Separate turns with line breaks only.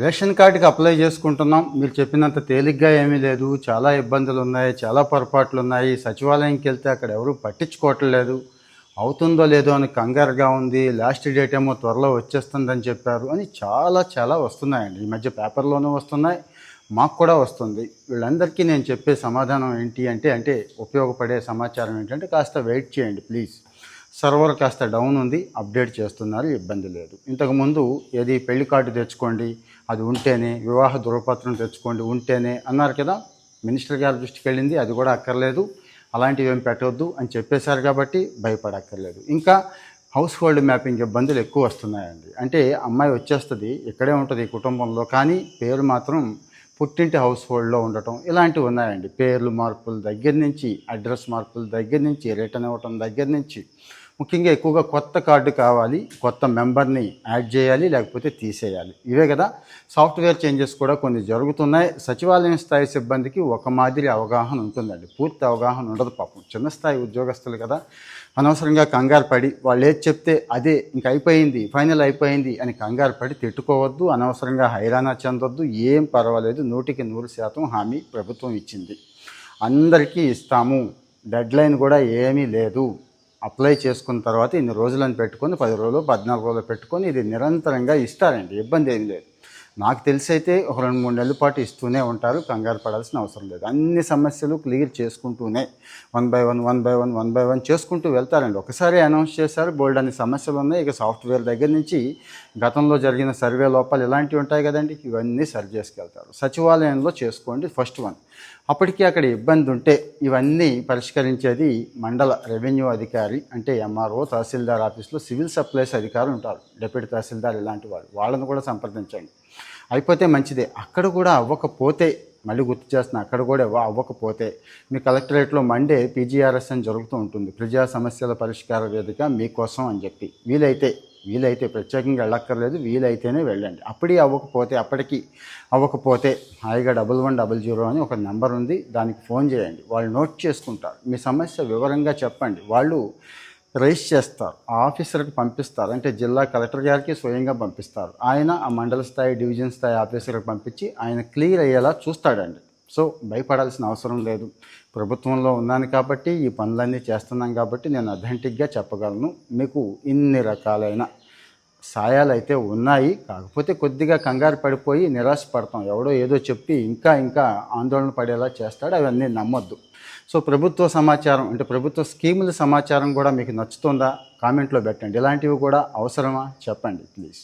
Ration కార్డుకి apply చేసుకుంటున్నాం. మీరు చెప్పినంత తేలిగ్గా ఏమీ లేదు. చాలా ఇబ్బందులు ఉన్నాయి, చాలా పొరపాట్లు ఉన్నాయి. సచివాలయంకి వెళ్తే అక్కడ ఎవరు పట్టించుకోవట్లేదు. అవుతుందో లేదో అని కంగారుగా ఉంది. లాస్ట్ డేట్ ఏమో త్వరలో వచ్చేస్తుందని చెప్పారు అని చాలా చాలా వస్తున్నాయండి. ఈ మధ్య పేపర్లోనూ వస్తున్నాయి, మాకు కూడా వస్తుంది. వీళ్ళందరికీ నేను చెప్పే సమాధానం ఏంటి అంటే ఉపయోగపడే సమాచారం ఏంటంటే కాస్త వెయిట్ చేయండి ప్లీజ్. సర్వర్ కాస్త డౌన్ ఉంది, అప్డేట్ చేస్తున్నారు, ఇబ్బంది లేదు. ఇంతకుముందు ఏది పెళ్లి కార్డు తెచ్చుకోండి అది ఉంటేనే, వివాహ ధృవపత్రం తెచ్చుకోండి ఉంటేనే అన్నారు కదా. మినిస్టర్ గారి దృష్టికి వెళ్ళింది, అది కూడా అక్కర్లేదు, అలాంటివి ఏం పెట్టవద్దు అని చెప్పేశారు కాబట్టి భయపడక్కర్లేదు. ఇంకా హౌస్ హోల్డ్ మ్యాపింగ్ ఇబ్బందులు ఎక్కువ వస్తున్నాయండి. అంటే అమ్మాయి వచ్చేస్తుంది, ఇక్కడే ఉంటుంది ఈ కుటుంబంలో, కానీ పేరు మాత్రం పుట్టింటి హౌస్ హోల్డ్లో ఉండటం, ఇలాంటివి ఉన్నాయండి. పేర్లు మార్పుల దగ్గర నుంచి, అడ్రస్ మార్పుల దగ్గర నుంచి, రిటర్న్ ఇవ్వటం దగ్గర నుంచి, ముఖ్యంగా ఎక్కువగా కొత్త కార్డు కావాలి, కొత్త మెంబర్ని యాడ్ చేయాలి, లేకపోతే తీసేయాలి, ఇవే కదా. సాఫ్ట్వేర్ చేంజెస్ కూడా కొన్ని జరుగుతున్నాయి. సచివాలయం స్థాయి సిబ్బందికి ఒక మాదిరి అవగాహన ఉంటుందండి, పూర్తి అవగాహన ఉండదు పాపం. చిన్న స్థాయి ఉద్యోగస్తులు కదా, అనవసరంగా కంగారు పడి వాళ్ళు ఏది చెప్తే అదే ఇంక అయిపోయింది, ఫైనల్ అయిపోయింది అని కంగారు పడి తిట్టుకోవద్దు, అనవసరంగా హైరాణ చెందొద్దు. ఏం పర్వాలేదు, 100% హామీ ప్రభుత్వం ఇచ్చింది, అందరికీ ఇస్తాము. డెడ్లైన్ కూడా ఏమీ లేదు. అప్లై చేసుకున్న తర్వాత ఇన్ని రోజులని పెట్టుకొని 10 రోజులు 14 రోజులు పెట్టుకొని ఇది నిరంతరంగా ఇస్తారండి, ఇబ్బంది ఏం లేదు. నాకు తెలిసి అయితే ఒక 2-3 నెలల పాటు ఇస్తూనే ఉంటారు, కంగారు పడాల్సిన అవసరం లేదు. అన్ని సమస్యలు క్లియర్ చేసుకుంటూనే వన్ బై వన్ చేసుకుంటూ వెళ్తారండి. ఒకసారి అనౌన్స్ చేశారు, బోల్డ్ అన్ని సమస్యలు ఉన్నాయి. ఇక సాఫ్ట్వేర్ దగ్గర నుంచి గతంలో జరిగిన సర్వే లోపాలు ఇలాంటివి ఉంటాయి కదండి, ఇవన్నీ సరి చేసుకెళ్తారు. సచివాలయంలో చేసుకోండి ఫస్ట్ వన్. అప్పటికీ అక్కడ ఇబ్బంది ఉంటే ఇవన్నీ పరిష్కరించేది మండల రెవెన్యూ అధికారి, అంటే ఎంఆర్ఓ, తహసీల్దార్ ఆఫీస్లో సివిల్ సప్లైస్ అధికారులు ఉంటారు, డిప్యూటీ తహసీల్దార్ ఇలాంటి వాళ్ళు, వాళ్ళని కూడా సంప్రదించండి. అయిపోతే మంచిదే. అక్కడ కూడా అవ్వకపోతే, మళ్ళీ గుర్తు చేస్తున్నా, అక్కడ కూడా అవ్వకపోతే మీ కలెక్టరేట్లో మండే పీజీఆర్ఎస్ అని జరుగుతూ ఉంటుంది, ప్రజా సమస్యల పరిష్కార వేదిక మీకోసం అని చెప్పి. వీలైతే ప్రత్యేకంగా వెళ్ళక్కర్లేదు, వీలైతేనే వెళ్ళండి. అప్పటికి అవ్వకపోతే హాయిగా 1100 అని ఒక నెంబర్ ఉంది, దానికి ఫోన్ చేయండి. వాళ్ళు నోట్ చేసుకుంటారు, మీ సమస్య వివరంగా చెప్పండి, వాళ్ళు రైజ్ చేస్తారు, ఆ ఆఫీసర్కి పంపిస్తారు. అంటే జిల్లా కలెక్టర్ గారికి స్వయంగా పంపిస్తారు. ఆయన ఆ మండల స్థాయి, డివిజన్ స్థాయి ఆఫీసర్కి పంపించి ఆయన క్లియర్ అయ్యేలా చూస్తాడండి. సో భయపడాల్సిన అవసరం లేదు. ప్రభుత్వంలో ఉన్నాను కాబట్టి, ఈ పనులన్నీ చేస్తున్నాం కాబట్టి నేను అథెంటిక్గా చెప్పగలను. మీకు ఇన్ని రకాలైన సాయాలు అయితే ఉన్నాయి. కాకపోతే కొద్దిగా కంగారు పడిపోయి నిరాశపడతాం, ఎవడో ఏదో చెప్పి ఇంకా ఆందోళన పడేలా చేస్తాడు, అవన్నీ నమ్మొద్దు. సో ప్రభుత్వ సమాచారం, అంటే ప్రభుత్వ స్కీముల సమాచారం కూడా మీకు నచ్చుతుందా? కామెంట్లో పెట్టండి. ఇలాంటివి కూడా అవసరమా చెప్పండి ప్లీజ్.